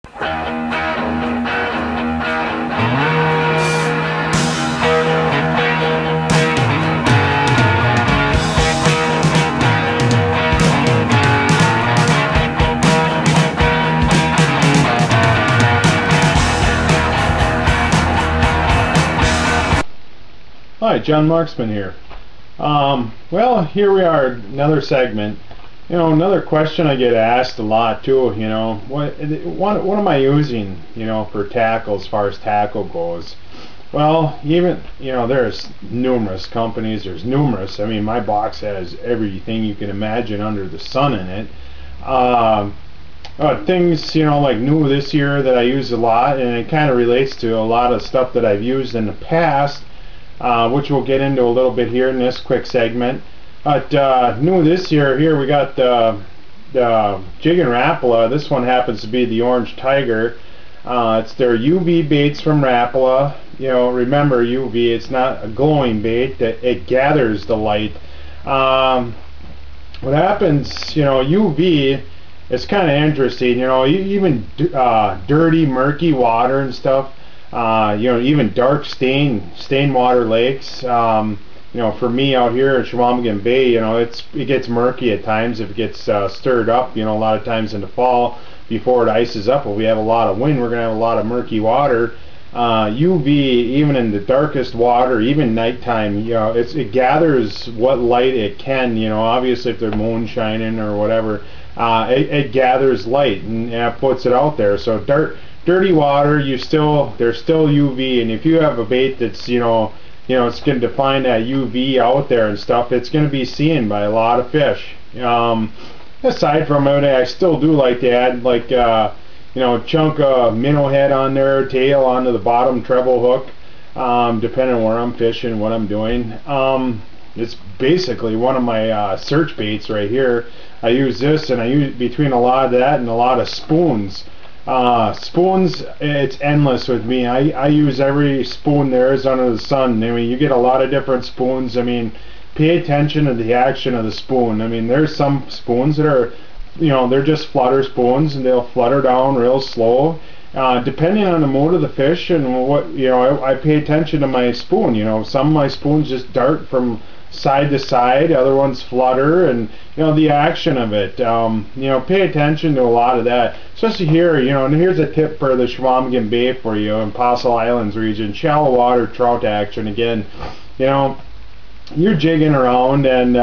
Hi, John Marksman here. Well, here we are, another segment. You know, another question I get asked a lot too, you know, what am I using, you know, for tackle as far as tackle goes? Well, even, you know, there's numerous companies, I mean, my box has everything you can imagine under the sun in it. Things, you know, like new this year that I use a lot, and it kind of relates to a lot of stuff that I've used in the past, which we'll get into a little bit here in this quick segment. But new this year, here we got the Jig and Rapala. This one happens to be the Orange Tiger. It's their UV baits from Rapala. You know, remember UV, it's not a glowing bait, it gathers the light. What happens, you know, UV, it's kind of interesting, you know, even dirty, murky water and stuff, you know, even dark stained water lakes. You know, for me out here at Chequamegon Bay, you know, it gets murky at times if it gets stirred up. You know, a lot of times in the fall before it ices up, if we have a lot of wind, we're going to have a lot of murky water. UV, even in the darkest water, even nighttime, you know, it gathers what light it can. You know, obviously if there's moon shining or whatever, it gathers light and puts it out there. So dirty water, there's still UV, and if you have a bait that's, you know, it's going to define that UV out there and stuff, it's going to be seen by a lot of fish. Aside from it, I still do like to add, like, you know, a chunk of minnow head on there, tail onto the bottom treble hook, depending on where I'm fishing, what I'm doing. It's basically one of my search baits right here. I use this, and I use between a lot of that and a lot of spoons. Spoons, it's endless with me. I use every spoon there is under the sun. I mean, you get a lot of different spoons. I mean, pay attention to the action of the spoon. I mean, there's some spoons that are, you know, they're just flutter spoons, and they'll flutter down real slow. Depending on the mood of the fish and what, you know, I pay attention to my spoon. You know, some of my spoons just dart from side to side, other ones flutter, and, you know, the action of it. You know, pay attention to a lot of that, especially here. You know, and here's a tip for the Chequamegon Bay for you in Fossil Islands region: shallow water trout action. Again, you know, you're jigging around and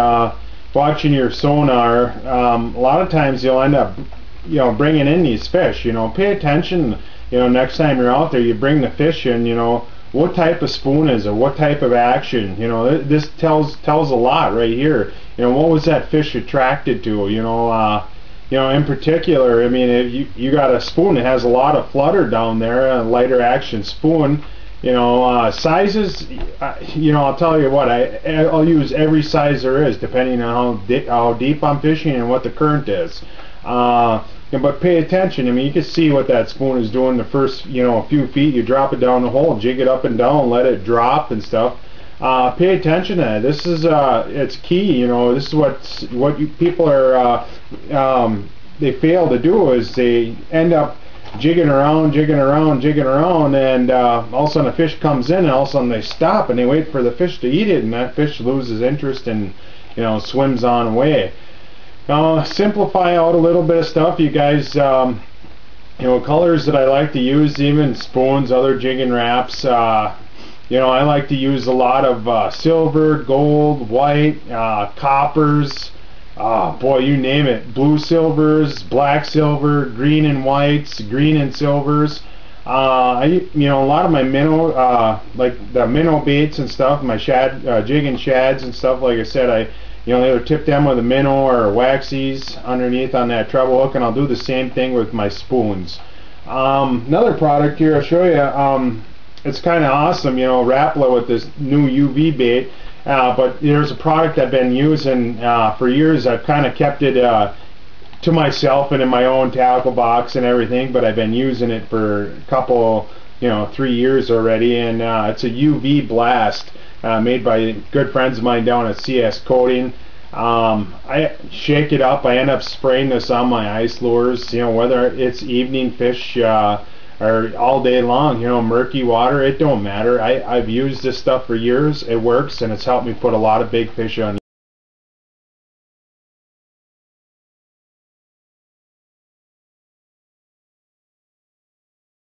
watching your sonar. A lot of times you'll end up, you know, bringing in these fish. You know, pay attention. You know, next time you're out there, you bring the fish in. You know, what type of spoon is it? What type of action? You know, this tells a lot right here. You know, what was that fish attracted to? You know, in particular, I mean, if you got a spoon that has a lot of flutter down there, a lighter action spoon. You know, sizes. You know, I'll tell you what. I'll use every size there is, depending on how deep I'm fishing and what the current is. But pay attention. I mean, you can see what that spoon is doing the first, you know, a few feet. You drop it down the hole, jig it up and down, let it drop and stuff. Pay attention to that. This is it's key. You know, this is what people are they fail to do, is they end up jigging around, and all of a sudden a fish comes in, and all of a sudden they stop and they wait for the fish to eat it, and that fish loses interest and, you know, swims on away. Simplify out a little bit of stuff, you guys. You know, colors that I like to use, even spoons, other jigging wraps. You know, I like to use a lot of silver, gold, white, coppers. Boy, you name it. Blue silvers, black silver, green and whites, green and silvers. You know, a lot of my minnow, like the minnow baits and stuff, my shad, jigging shads and stuff, like I said, you know, either tip them with a minnow or waxies underneath on that treble hook, and I'll do the same thing with my spoons. Another product here I'll show you. It's kind of awesome, you know, Rapala with this new UV bait. But there's a product I've been using for years. I've kind of kept it to myself and in my own tackle box and everything, but I've been using it for a couple, you know, 3 years already, and it's a UV blast made by good friends of mine down at CS Coating. I shake it up. I end up spraying this on my ice lures, whether it's evening fish or all day long, murky water, it don't matter. I've used this stuff for years. It works, and it's helped me put a lot of big fish on.